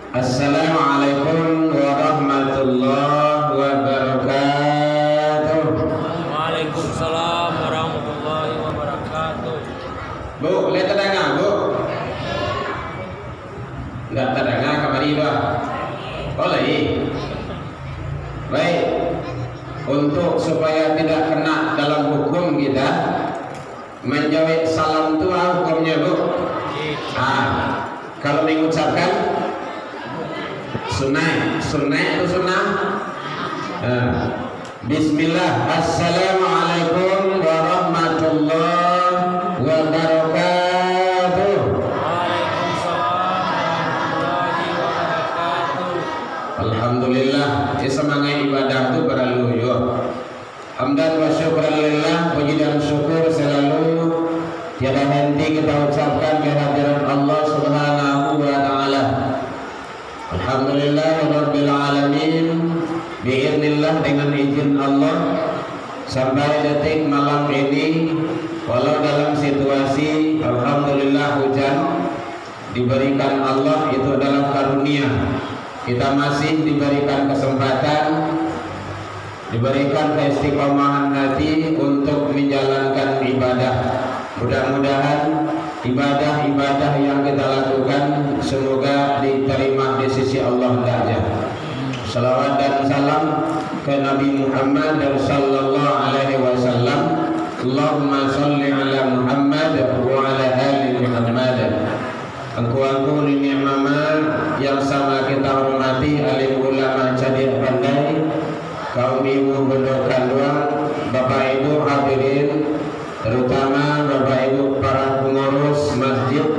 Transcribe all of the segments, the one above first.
Assalamualaikum warahmatullahi wabarakatuh. Waalaikumsalam warahmatullahi wabarakatuh. Bu, lihat terdengar bu? Enggak terdengar kembali bah. Boleh. Baik. Untuk supaya tidak kena dalam hukum kita, menjawab salam itu hukumnya bu. Kalau mengucapkan sunnah itu sunnah. Bismillah. Assalamualaikum warahmatullahi wabarakatuh. Waalaikumsalam warahmatullahi wabarakatuh. Alhamdulillah. Semangat ibadah itu berlalu. Hamdan wa syukran lillah. Puji dan syukur selalu tiada henti kita ucapkan kehadiran Allah Subhanahu wa taala. Alhamdulillahirabbil alamin. Biiznillah, dengan izin Allah, sampai detik malam ini, walau dalam situasi alhamdulillah hujan diberikan Allah, itu adalah karunia. Kita masih diberikan kesempatan, diberikan keistiqomahan hati untuk menjalankan ibadah. Mudah-mudahan ibadah-ibadah yang kita lakukan semoga diterima di sisi Allah hendaknya. Salawat dan salam ke Nabi Muhammad sallallahu alaihi wasallam. Allahumma salli ala Muhammad wa ala ali Muhammad. Angku-angku ini mama yang sama kita hormati, alim ulama cadir pandai, kaum ibu pondok Kanduang, bapak ibu hadirin, terutama bapak ibu para pengurus masjid,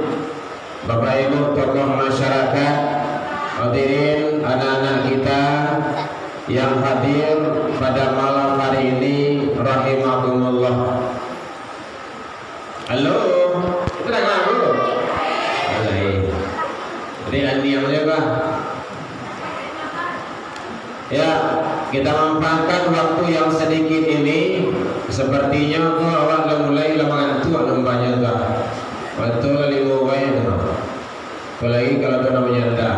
bapak ibu tokoh masyarakat, hadirin anak-anak kita yang hadir pada malam hari ini, rahimahumullah. Halo, kita dengar dulu. Jadi diamnya Pak. Ya, kita manfaatkan waktu yang sedikit ini. Sepertinya kok awak dah mulai lamangan tua nampaknya Pak. Betul lima wae tu. Apalagi kalau ada menyanda.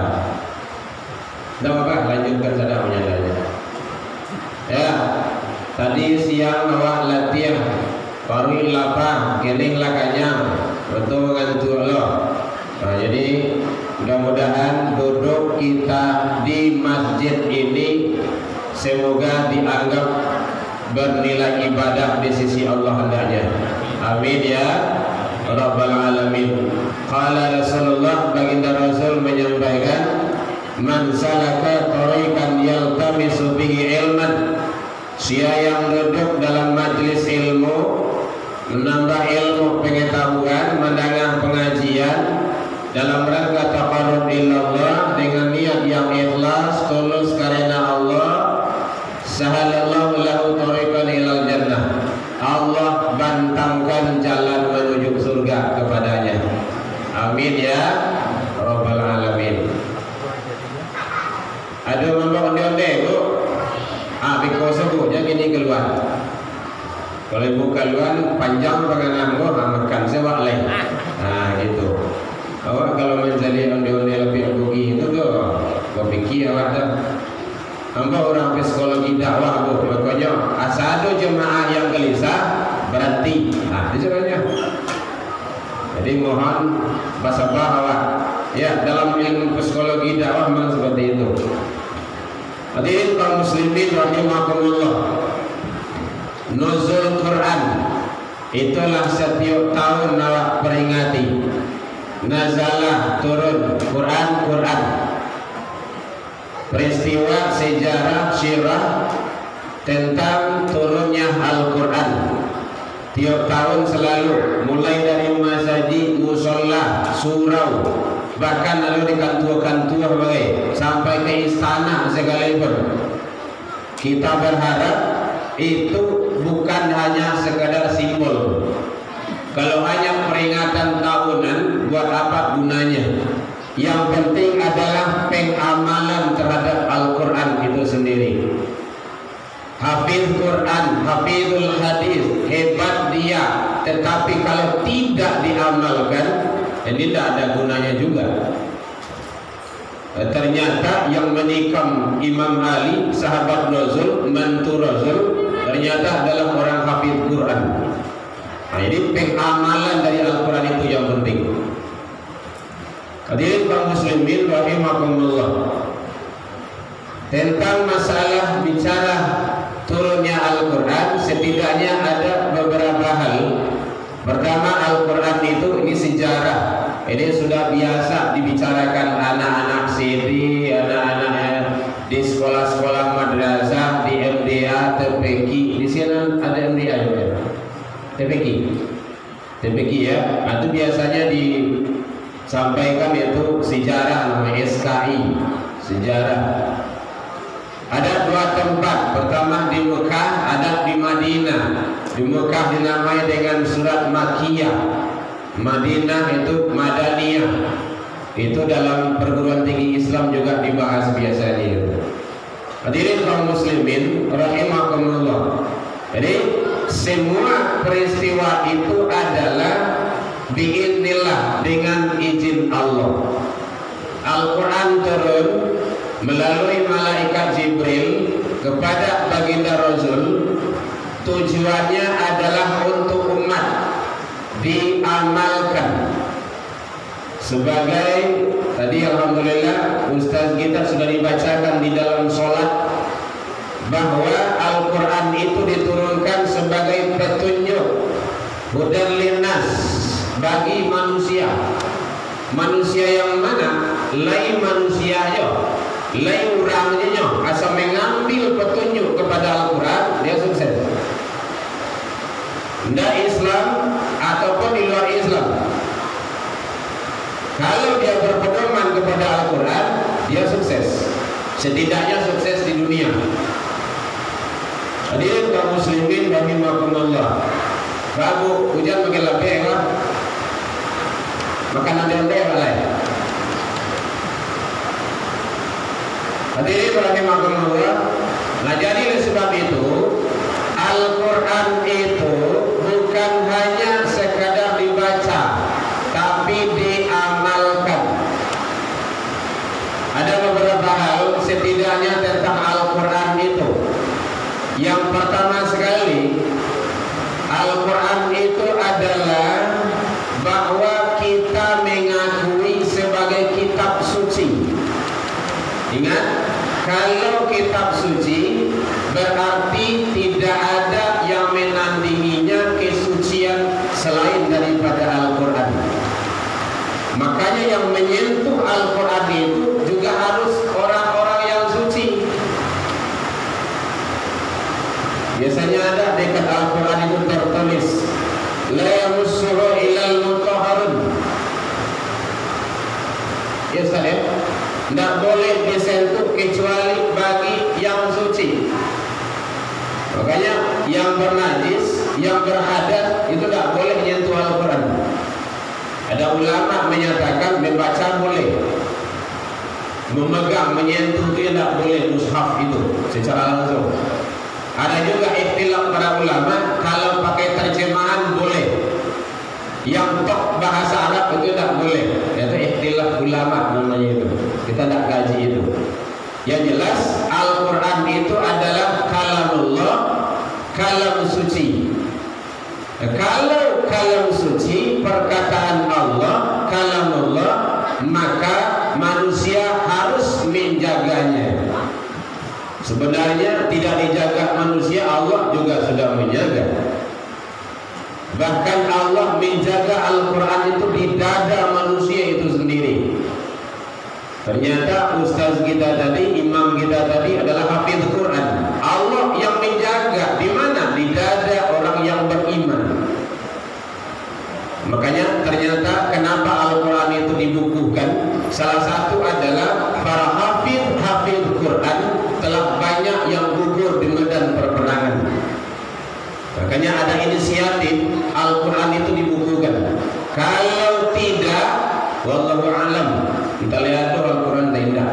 Tidak apa, lanjutkan saja menyandanya. Ya, tadi siang awak latihan, baru lapang, kening lakanya, betul ngantuk loh. Nah, jadi mudah-mudahan duduk kita di masjid ini semoga dianggap bernilai ibadah di sisi Allah hendaknya. Amin ya Rabbal alamin. Qala Rasulullah, baginda Rasul menyampaikan, man salaka tariqan yaltamisu bihi ilman, siapa yang duduk dalam majlis ilmu, menambah ilmu pengetahuan, mendengar pengajian dalam rangka taqarrub ilallah, dengan niat yang ikhlas tulus karena Allah, sahalallahu lahu tariqan ilal jannah, Allah bantangkan jalan menuju surga kepadanya. Amin ya Rabbal alamin. Ada mambak onde-onde bu, bikosa bu, jangan ini keluar. Kalau ibu keluar panjang pengenang bu, makan sewak lain. Nah gitu. Awak kalau menjadi onde-onde lebih rugi itu tuh, kau pikir awak dah. Hamba orang psikologi dakwah bu, pokoknya asal jemaah yang gelisah berhenti. Nah, itu caranya. Jadi mohon bersabar awak. Ya, dalam ilmu psikologi dakwah memang seperti itu. Hadirin kaum muslimin rahimakumullah. Nuzul Quran itulah setiap tahun awak peringati. Nazalah turun Quran. Peristiwa sejarah syirah tentang turunnya Al-Quran tiap tahun selalu, mulai dari masjid, musola, surau, bahkan lalu di kantua-kantua sampai ke istana sekalipun. Kita berharap itu bukan hanya sekadar simbol. Kalau hanya peringatan tahunan, buat apa gunanya? Yang penting adalah pengamalan terhadap Al-Quran itu sendiri. Hafiz Quran, hafizul hadis, hebat dia, tetapi kalau tidak diamalkan, ini tidak ada gunanya juga. ternyata yang menikam Imam Ali, sahabat Rasul, mantu Rasul, ternyata adalah orang hafid Quran. Nah, ini pengamalan dari Al-Quran itu yang penting. Hadirin kaum muslimin rahimakumullah. Tentang masalah bicara turunnya Al-Quran, setidaknya ada beberapa hal. Pertama, Al-Quran itu ini sejarah. Ini sudah biasa dibicarakan anak-anak CD, anak-anak di sekolah-sekolah madrasah, di MDA, TPQ. Di sini ada MDA juga. TPQ ya. Itu biasanya disampaikan itu sejarah, namanya SKI, sejarah. Ada dua tempat. Pertama di Mekah, ada di Madinah. Di Mekah dinamai dengan surat Makkiyah. Madinah itu Madaniyah. Itu dalam perguruan tinggi Islam juga dibahas biasanya. Hadirin kaum muslimin rahimakumullah. Jadi semua peristiwa itu adalah biidznillah, dengan izin Allah. Al-Quran turun melalui malaikat Jibril kepada baginda Rasul. Tujuannya adalah untuk umat diamalkan. Sebagai tadi alhamdulillah Ustaz kita sudah dibacakan di dalam sholat bahwa Al-Quran itu diturunkan sebagai petunjuk hudan linnas, bagi manusia. Manusia yang mana? Lain manusia yo, lain orangnya yo, asal mengambil petunjuk kepada Al-Quran dia sukses. Tidak Islam ataupun di luar Islam, kalau dia berpedoman kepada Al-Quran, dia sukses. Setidaknya sukses di dunia. Hadirin kaum muslimin rahimakumullah. Rabu hujan makin lebih lah. Makanan dia lain. Hadirin rahimakumullah. Nah, jadi oleh sebab itu Al-Quran itu bukan hanya sekadar dibaca, tapi diamalkan. Ada beberapa hal setidaknya tentang Al-Quran itu. Yang pertama sekali, Al-Quran itu adalah bahwa kita mengakui sebagai kitab suci. Ingat, kalau kitab suci berarti tidak ada yang menandinginya kesucian selain daripada Al-Quran. Makanya yang menyentuh Al-Quran itu juga harus orang-orang yang suci. Biasanya ada dekat Al-Quran itu tertulis la yamussuhu illal mutahharun. Ya saya, tidak boleh disentuh kecuali bagi yang suci. Makanya yang bernajis, yang berhadas itu tidak boleh menyentuh Al-Quran. Ada ulama menyatakan membaca boleh, memegang, menyentuh itu tidak boleh, mushaf itu secara langsung. Ada juga ikhtilaf para ulama, kalau pakai terjemahan boleh, yang tok bahasa Arab itu tidak boleh. Itu ikhtilaf ulama namanya itu. Kita tidak kaji itu. Yang jelas Al-Quran itu adalah kalamullah, kalam suci. Kalau kalam suci, perkataan Allah, kalamullah, maka manusia harus menjaganya. Sebenarnya tidak dijaga manusia, Allah juga sudah menjaga. Bahkan Allah menjaga Al-Quran itu di dada manusia itu sendiri. Ternyata ustaz kita tadi, imam kita tadi adalah hafidz Quran. Allah yang menjaga di mana? Di dada orang yang beriman. Makanya ternyata kenapa Al-Quran itu dibukukan, salah satu adalah para hafidz Quran telah banyak yang gugur di medan perperangan. Makanya ada inisiatif Al-Quran itu dibukukan. Kalau tidak, wallahu alam, kita lihat tuh Al-Quran tidak.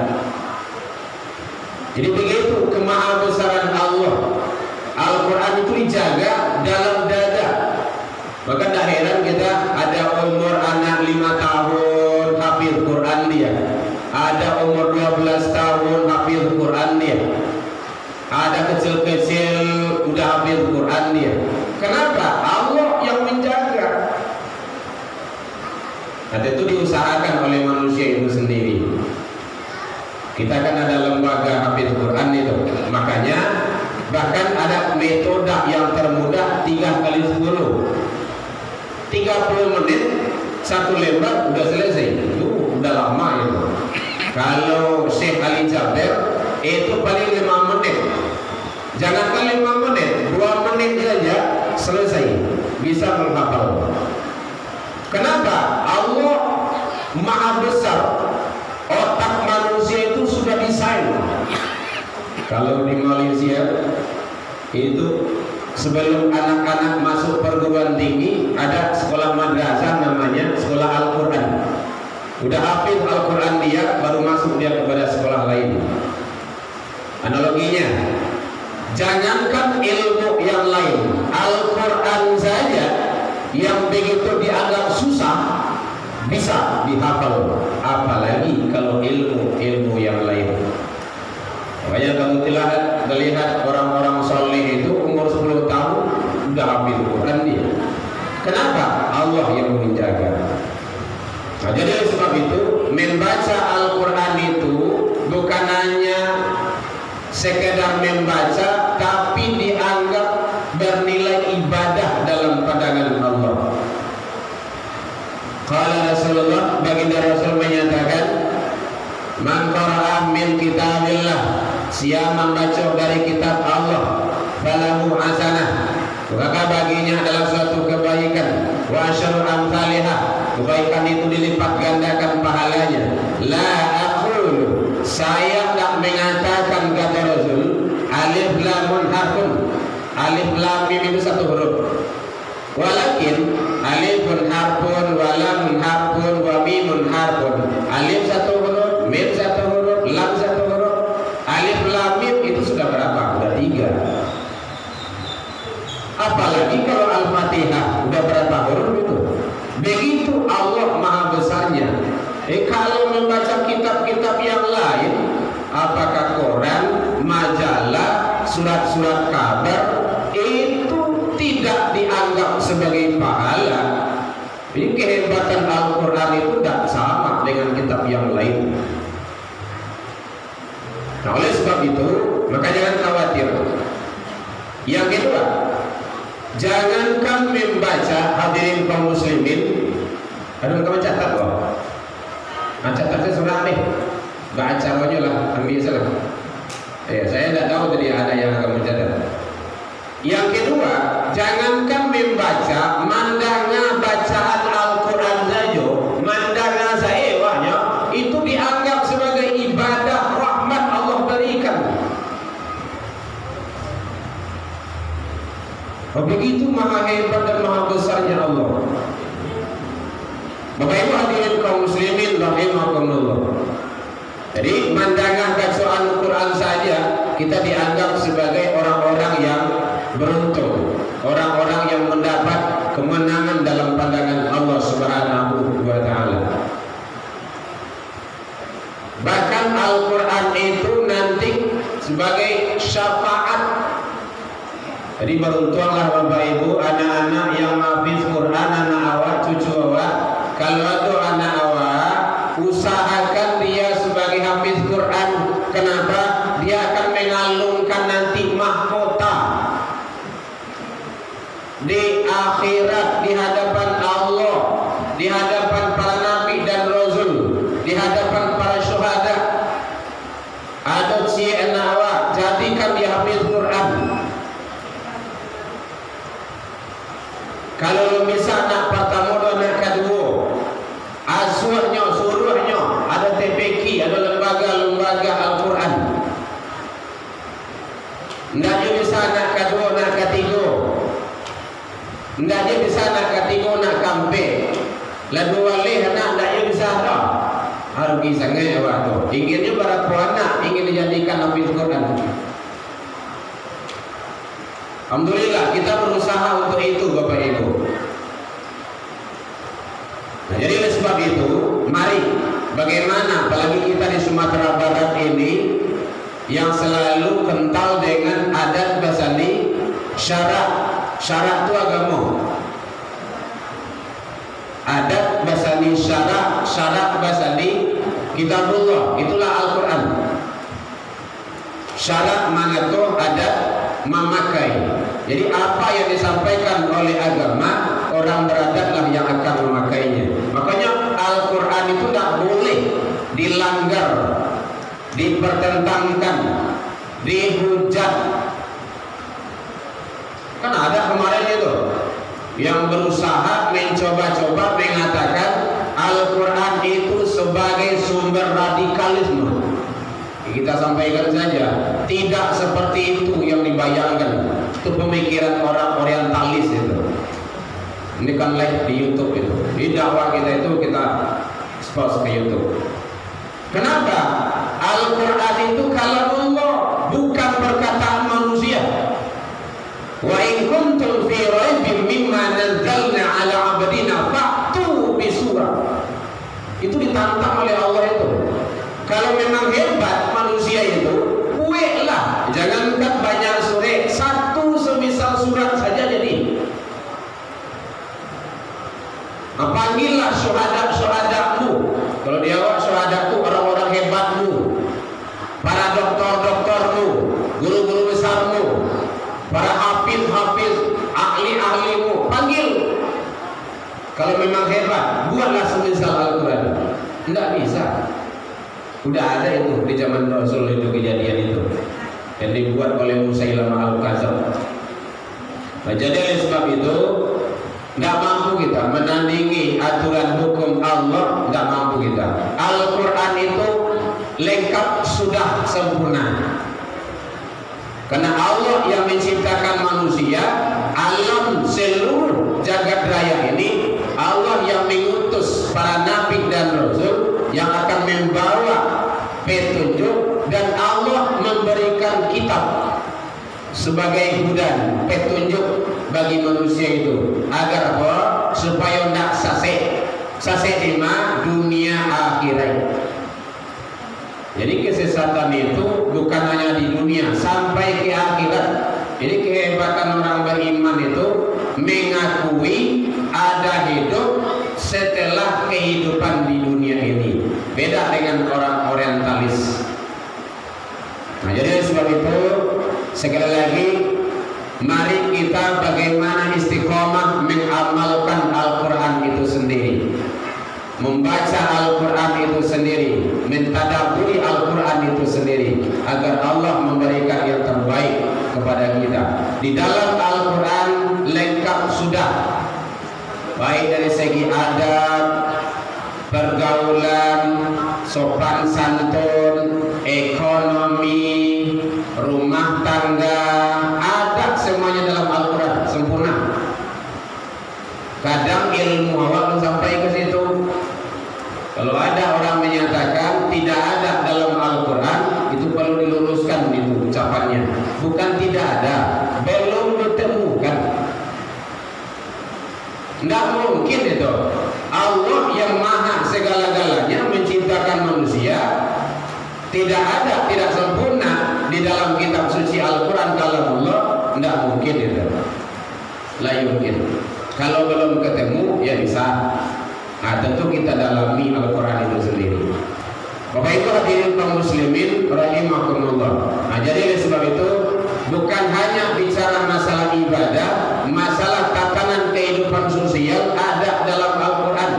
Jadi begitu kemahabesaran Allah. Al-Quran itu dijaga dalam dada. Maka tak heran kita ada umur anak 5 tahun hafidz Quran dia. ada umur 12 tahun hafiz Quran dia, ada kecil-kecil udah hafiz Quran dia. Kenapa? Allah yang menjaga. Nah, itu diusahakan oleh manusia itu sendiri. Kita kan ada lembaga hafiz Quran itu, makanya bahkan ada metode yang termudah 3 kali 10, 30 menit satu lembar udah selesai. Itu udah lama itu. Kalau Syekh Ali Jaber itu paling 5 menit. Jangankan 5 menit, 2 menit saja selesai bisa menghafal. Kenapa? Allah Maha Besar. Otak manusia itu sudah desain. Kalau di Malaysia itu sebelum anak-anak masuk perguruan tinggi ada sekolah madrasah namanya sekolah Al-Quran. Udah hafid Al-Quran dia baru masuk dia kepada sekolah lain. Analoginya, jangankan ilmu yang lain, Al-Quran saja yang begitu dianggap susah bisa dihafal, apalagi kalau ilmu yang lain. Makanya kamu lihat orang-orang soleh itu umur 10 tahun udah hafid Quran dia. Kenapa? Allah yang menjaga. Nah, jadi oleh sebab itu membaca Al-Quran itu bukan hanya sekedar membaca, tapi dianggap bernilai ibadah dalam pandangan Allah. Qala Rasulullah, baginda Rasul menyatakan, man qara'a min kitabillah, siapa membaca dari kitab Allah, falahu hasanah, maka baginya adalah suatu kebaikan, wa asyru amsalihah, kebaikan itu dilipat gandakan pahalanya. La aqulu, saya tak mengatakan, kata Rasul, alif lamun harfun, alif lam mim itu satu huruf, walakin alifun harfun, walamun harfun, wa mimun harfun. Alif satu huruf, mim satu huruf, lam satu huruf. Alif lam mim itu sudah berapa? Sudah 3. Apalagi kalau Al-Fatihah udah berapa huruf itu? Begitu Allah Maha Besarnya. Kalau membaca kitab-kitab yang lain, apakah koran, majalah, surat-surat kabar, itu tidak dianggap sebagai pahala. Ini kehebatan Al-Quran itu tidak sama dengan kitab yang lain. Nah, oleh sebab itu, maka jangan khawatir. Yang kedua, jangankan membaca, hadirin kaum muslimin, ada kamu catat loh. Nah, catatnya surat nih, baca aja lah, ambil salah. Saya tidak tahu tadi ada yang akan mencatat. Yang kedua, jangankan membaca, mandanga bacaan Al-Quran saja, mandanga saewanya, itu dianggap sebagai ibadah rahmat Allah berikan. Begitu maha hebat dan maha besarnya Allah. Bapak Ibu hadirin kaum muslimin rahimakumullah. Jadi mandangah bacaan Al-Quran saja kita dianggap sebagai orang-orang yang beruntung, orang-orang yang mendapat kemenangan dalam pandangan Allah Subhanahu wa taala. Bahkan Al-Quran itu nanti sebagai syafaat. Jadi beruntunglah Bapak Ibu, anak-anak yang hafiz Quran, anak awak, cucu awak. Kalau ada anak awak, usahakan dia sebagai hafiz Quran. Kenapa? Dia akan mengalungkan nanti mahkota di akhirat, di hadapan Allah, di hadapan para nabi dan rasul, di hadapan para syuhada. Ada anak awak, jadikan dia hafiz Quran. Kalau bisa anak pertama dan anak kedua, asuhnya, suruhnya, ada TPQ, ada lembaga-lembaga Al-Quran. Tidak bisa anak kedua, anak ketiga. Tidak bisa anak ketiga, anak kampe. Lalu walih anak tidak bisa dah. Harus bisa nggak waktu. Inginnya para anak ingin dijadikan hafiz Quran. Alhamdulillah kita berusaha untuk itu Bapak Ibu. Nah, jadi oleh sebab itu, mari bagaimana apalagi kita yang selalu kental dengan adat basani syarak. Syarak itu agama. Adat basani syarak, syarak basani kitabullah, itulah Al-Quran. Syarak mana tuh adat memakai. Jadi apa yang disampaikan oleh agama, orang beradatlah yang akan memakainya. Makanya Al-Quran itu tidak boleh dilanggar, dipertentangkan, dihujat. Kan ada kemarin itu yang berusaha mencoba-coba mengatakan Al-Quran itu sebagai sumber radikalisme. Kita sampaikan saja, tidak seperti itu yang dibayangkan. Itu pemikiran orang orientalis itu. Ini kan live di YouTube itu. Di dakwah kita itu kita expose ke YouTube. Kenapa? Al-Quran itu kalamullah, bukan perkataan manusia. Wa in kuntum fi raibin mimma nazzalna ala abdina fa'tu bi surah. Itu ditantang oleh Allah itu. Kalau memang hebat manusia itu, buatlah. Jangankan banyak surat, satu semisal surat saja jadi. Panggillah syuhada-syuhadamu. Kalau di awal syuhadaku orang-orang hebatmu, para doktor-doktormu, guru-guru besarmu, para hafiz-hafiz, ahli-ahlimu, panggil. Kalau memang hebat, buatlah semisal Al-Quran. Tidak bisa. Udah ada itu di zaman Rasul itu kejadian itu yang dibuat oleh Musailamah Al-Kadzdzab. Nah, jadi oleh sebab itu nggak mampu kita menandingi aturan hukum Allah, nggak mampu kita. Al-Quran itu lengkap, sudah sempurna. Karena Allah yang menciptakan manusia, alam seluruh jagat raya ini, Allah yang mengutus para nabi dan rasul yang akan membawa petunjuk, dan Allah memberikan kitab sebagai hudan, petunjuk bagi manusia itu agar apa? Supaya tidak sasek di dunia akhirat. Jadi kesesatan itu bukan hanya di dunia, sampai ke akhirat. Jadi kehebatan orang beriman itu mengakui ada hidup setelah kehidupan di dunia ini. Beda dengan orang orientalis. Nah, jadi sebab itu sekali lagi, mari kita bagaimana istiqomah mengamalkan Al-Quran itu sendiri, membaca Al-Quran itu sendiri, mentadabburi Al-Quran itu sendiri, agar Allah memberikan yang terbaik kepada kita. Di dalam Al-Quran lengkap sudah, baik dari segi adab, pergaulan, sopan santun, ekonomi, rumah tangga, adab, semuanya dalam Al-Quran sempurna. Kadang ilmu awal sampai ke situ. Kalau ada orang menyatakan tidak ada dalam Al-Quran, itu perlu diluruskan itu ucapannya. Bukan tidak ada, belum ditemukan. Tidak mungkin itu. Allah yang maha segala-galanya menciptakan manusia, tidak ada, tidak sempurna di dalam kitab suci Al-Quran kalamullah. Tidak mungkin itu. La yumkin. Kalau belum ketemu, ya bisa. Nah, tentu kita dalami Al-Quran itu sendiri. Bapak itu hadirin kaum muslimin rahimakumullah. Nah, jadi oleh sebab itu bukan hanya bicara masalah ibadah, masalah tatanan kehidupan sosial ada dalam Al-Quran.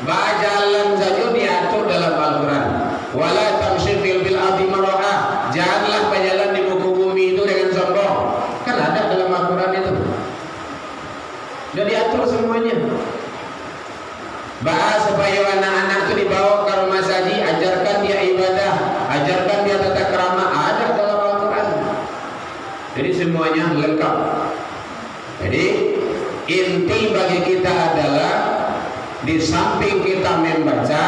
Bajalan saja diatur dalam Al-Quran. Wala tamshi bil ardi maraha. Janganlah berjalan di muka bumi itu dengan sombong. Kan ada dalam Al-Quran itu. Sudah diatur semuanya. Bahas supaya anak-anak itu dibawa ke rumah saji, ajarkan dia ibadah, ajarkan dia tata krama, ada dalam Al-Quran. Jadi semuanya lengkap. Jadi inti bagi kita adalah di samping kita membaca,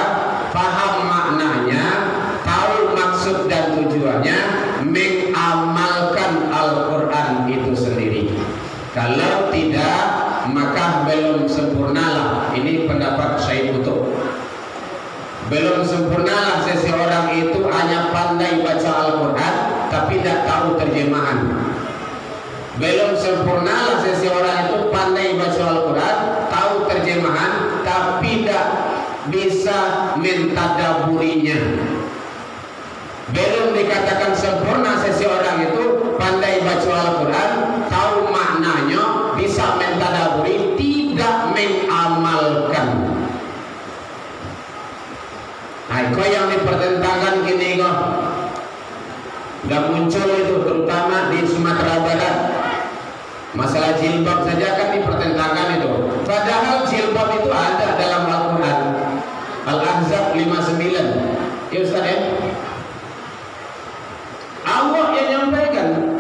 paham maknanya, tahu maksud dan tujuannya, mengamalkan Al-Quran itu sendiri. Kalau tidak, maka belum sempurnalah. Ini pendapat Syekh Qutb. Belum sempurnalah seseorang itu hanya pandai baca Al-Quran, tapi tidak tahu terjemahan. Belum sempurnalah seseorang itu pandai baca Al-Quran, tahu terjemahan, tapi tidak bisa mentadaburinya. Belum dikatakan sempurna seseorang itu pandai baca Al-Quran, tahu maknanya, bisa mentadaburi, tidak mengamalkan. Nah, itu yang dipertentangkan gini kok. Udah muncul itu terutama di Sumatera Barat. Masalah jilbab saja kan dipertentangkan itu. Padahal jilbab itu ada dalam Al-Quran. Al-Ahzab 59. Ya Ustaz ya. Allah yang nyampaikan.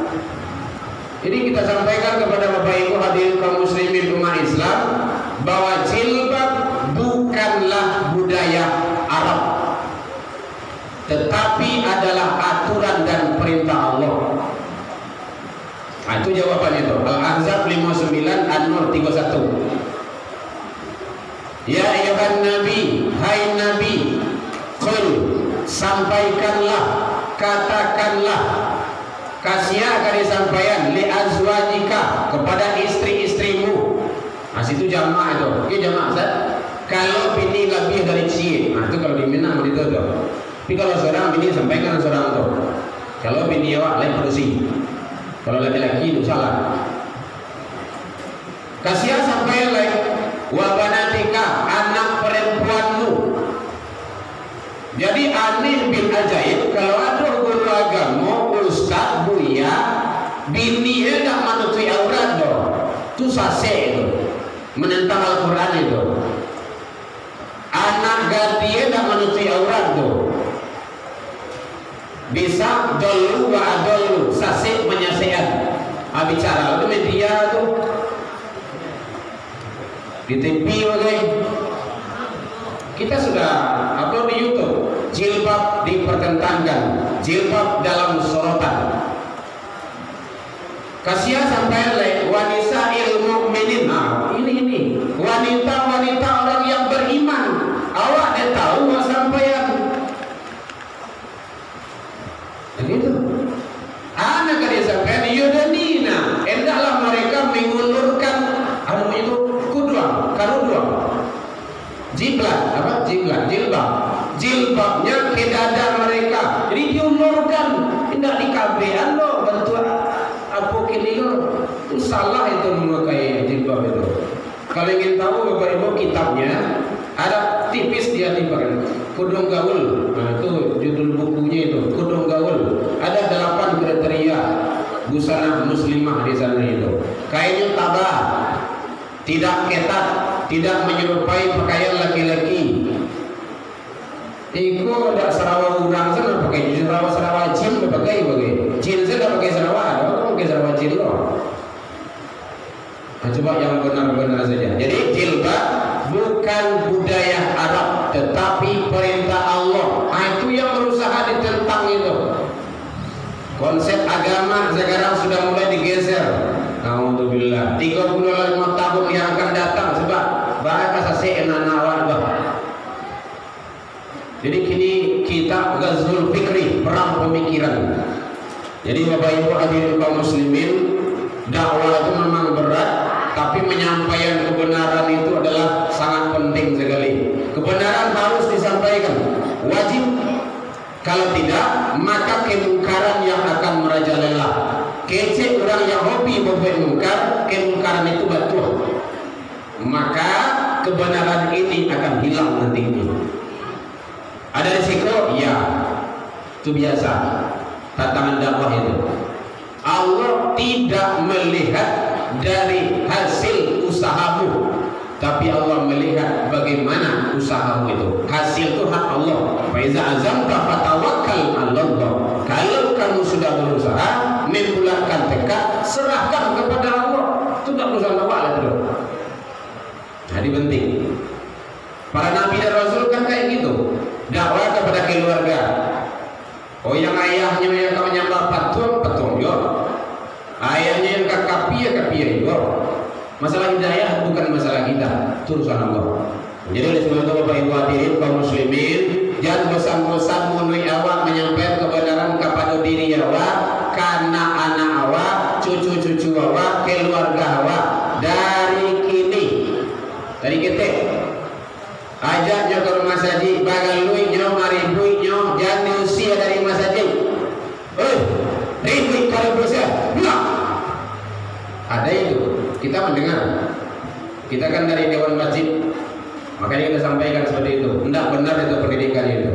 Jadi kita sampaikan kepada Bapak Ibu hadirin kaum muslimin umat Islam bahwa jilbab bukanlah budaya Arab, tetapi adalah aturan dan perintah Allah. Nah, itu jawabannya itu. Al-Ahzab 59, An-Nur 31. Ya ayuhan Nabi, hai Nabi, qul, sampaikanlah, katakanlah, kasih disampaikan li azwajika, kepada istri-istrimu. Nah, situ jamaah itu. Ini jamaah Ustaz. Kalau bini lebih dari cie, nah itu kalau di Minang itu tuh. Tapi kalau seorang bini sampaikan seorang tuh. Kalau bini awak lain produksi. Kalau laki-laki itu salah. Kasih sampaikan lain. Wa banatika, anak perempuanmu. Jadi aneh bin ajaib kalau ada guru agama, ustaz, buya, bini tidak menutupi aurat doh. Itu sase itu. Menentang Al-Quran itu. Anak gadis tidak menutupi aurat tuh. Bisa dulu wa adolu, sasik menyasehat. Bicara itu media tuh. Di TV bagai. Kita sudah upload di YouTube. Jilbab dipertentangkan, jilbab dalam sorotan. Kasihan sampai lain wanita ilmu mukminin. Nah, ini wanita-wanita orang yang beriman. Awak dia tahu sampaian. Begitu. Anak dia sampaian yudanina. Hendaklah mereka mengulurkan itu karudua. Jilbab. Jilbabnya ke dada mereka. Jadi diulurkan. Tidak dikabean loh bentuk apa kini loh. Itu salah itu memakai jilbab itu. Kalau ingin tahu Bapak Ibu kitabnya ada tipis dia timbang. Kudung gaul. Nah, itu judul bukunya itu. Kudung gaul. Ada 8 kriteria busana muslimah di sana itu. Kainnya tabah, tidak ketat, tidak menyerupai pakaian laki-laki. Iko ada Sarawak urang sana pakai Sarawak jin pakai jin saya pakai Sarawak, ada pakai Sarawak jin loh. Nah, coba yang benar-benar saja. Jadi jilbab bukan budaya Arab, tetapi perintah Allah. Nah, itu yang berusaha ditentang itu. Konsep agama sekarang sudah mulai digeser. Alhamdulillah. 35 tahun yang akan datang sebab bahasa seenana awak. Jadi kini kita Ghazul Fikri, perang pemikiran. Jadi Bapak Ibu hadirin kaum muslimin, dakwah itu memang berat, tapi menyampaikan kebenaran itu adalah sangat penting sekali. Kebenaran harus disampaikan, wajib. Kalau tidak, maka kemungkaran yang akan merajalela. Kece orang yang hobi membuat mungkar, kemungkaran itu betul. Maka kebenaran ini akan hilang nantinya. Ada risiko? Ya, itu biasa. Tantangan dakwah itu. Allah tidak melihat dari hasil usahamu, tapi Allah melihat bagaimana usahamu itu. Hasil itu hak Allah. Fa iza azamta fatawakkal 'ala Allah. Kalau kamu sudah berusaha membulatkan tekad, serahkan kepada Allah. Itu tak urusan awak itu. Jadi penting. Para nabi dan rasul kan kayak gitu. Dakwah kepada keluarga. Oh, yang ayahnya yang kau nyambah patung yo. Ayahnya yang kapi yo. Masalah hidayah bukan masalah kita, itu urusan Allah. Jadi oleh sebab itu Bapak Ibu hadirin kaum muslimin, jangan bosan-bosan menemui awak menyampaikan kebenaran kepada diri awak. kita mendengar. Kita kan dari Dewan Masjid, makanya kita sampaikan seperti itu. Tidak benar itu pendidikan itu.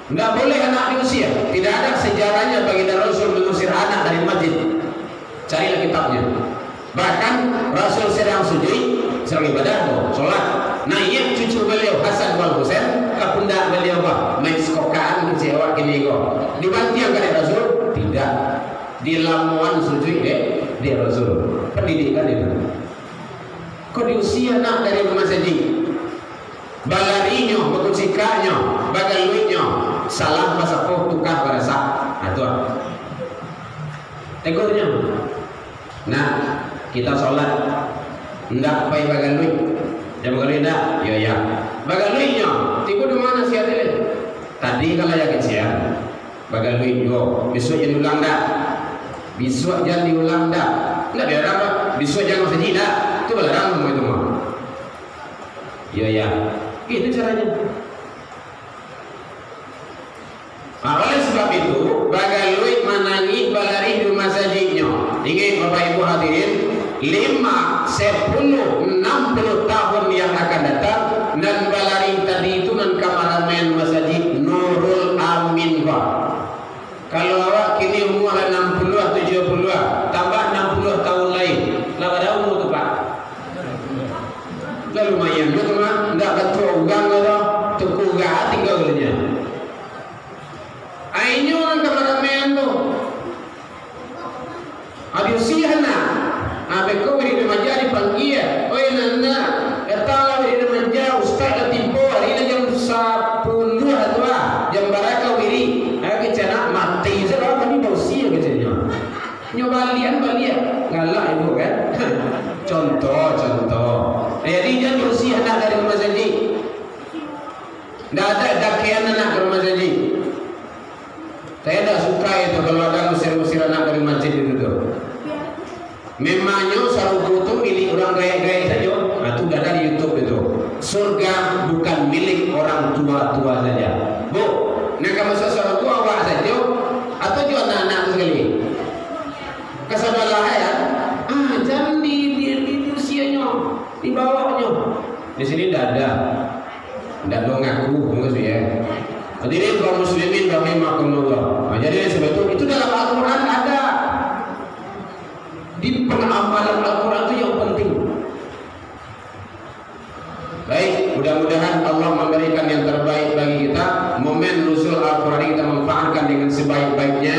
Tidak boleh anak diusir. Tidak ada sejarahnya baginda Rasul mengusir anak dari masjid. Carilah kitabnya. Bahkan Rasul sedang sujud, sedang ibadah, sholat. Naik cucu beliau Hasan wal Husain ke pundak beliau main skokaan kecewa gini kok. Dibanti yang kali Rasul? Tidak. Di lamuan sujud di Rasul. Pendidikan itu. Kok diusia nak dari masjid? Balarinya, berkucikanya, bagaluinya, salah masa kau tukar berasa. Itu. Tegurnya. Nah, kita sholat, ndak pay bagalui. Jam bagalui ndak? Ya. Bagaluinya, tipu di mana sih hati? Tadi kalau ya kecil, bagalui yo. Besok jangan ulang dah. Besok jangan diulang dah. Ndak biar apa? Besok jangan saji dah. Itu belarang semua itu mah. Ya. Itu caranya. Nah, oleh sebab itu, bagalui manangi balari di masjidnya. Ingat Bapak Ibu hadirin, 5, 10, 60 tahun yang akan datang, dan balari tadi itu nan kameramen masjid Nurul Amin Pak. Kalau awak kini umur 60, 70, tambah 60 tahun lain, lah ada umur tu Pak. Lah lumayan, betul mah? Ndak betul ugang ada, tuku gak tinggal dulunya. Ainyo ang kameramen tu. Adi usihan na. Abe ko wiri na majari panggia. Oy nana, etala wiri na manja ustaz na timpo. Hari na jam 10 atwa. Jam baraka wiri. Ay kecana mati sa ba kami usia kecanya. Nyo balian. Galak ibu kan. Contoh. Jadi jangan usihan nak dari rumah saji. Ndak ada dakian anak ke rumah saji. Saya tidak suka itu kalau ada musir-musir anak dari masjid itu tuh. Memangnya sarugu itu milik orang gaya-gaya saja. Nah, itu ada di YouTube itu. Surga bukan milik orang tua-tua saja. Bu, nak masuk sarugu awak saja atau juga anak-anak sekali. Kesabalah ya. Jangan di usianya, di bawahnya. Di sini tidak ada. Tidak mau ngaku, maksud ya. Hadirin kaum muslimin rahimakumullah. Jadi sebetulnya itu dalam Al-Quran ada. Di penamalan Al-Quran itu yang penting. Baik, mudah-mudahan Allah memberikan yang terbaik bagi kita. Momen nuzul Al-Quran kita manfaatkan dengan sebaik-baiknya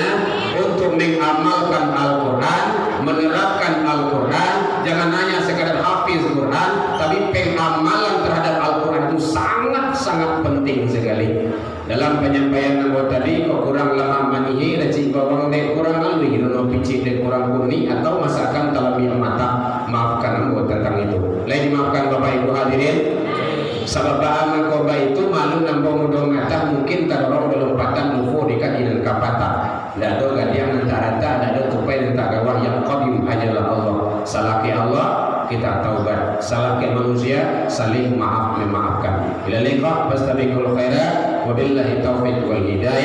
untuk mengamalkan Al-Quran, menerapkan Al-Quran. Jangan hanya sekadar hafiz Quran, tapi pengamalan terhadap Al-Quran itu sangat penting sekali. Dalam penyampaian nama tadi, kok kurang lama manihi, racik bawang dek kurang alwi, hidup picik dek kurang kuning, atau masakan talami mata, maafkan aku tentang itu. Lain dimaafkan Bapak Ibu hadirin. Sabab baan koba itu malu nambah mudong ngata mungkin terorong dalam patan nufo dekat inan kapata. Dado gadiang antara tak ada tupai dan tak gawah yang qadim ajalah Allah. Salaki Allah kita taubat, salaki manusia saling maaf memaafkan. Ila liqa fastabiqul khairat wabillahi taufiq wal hidayah.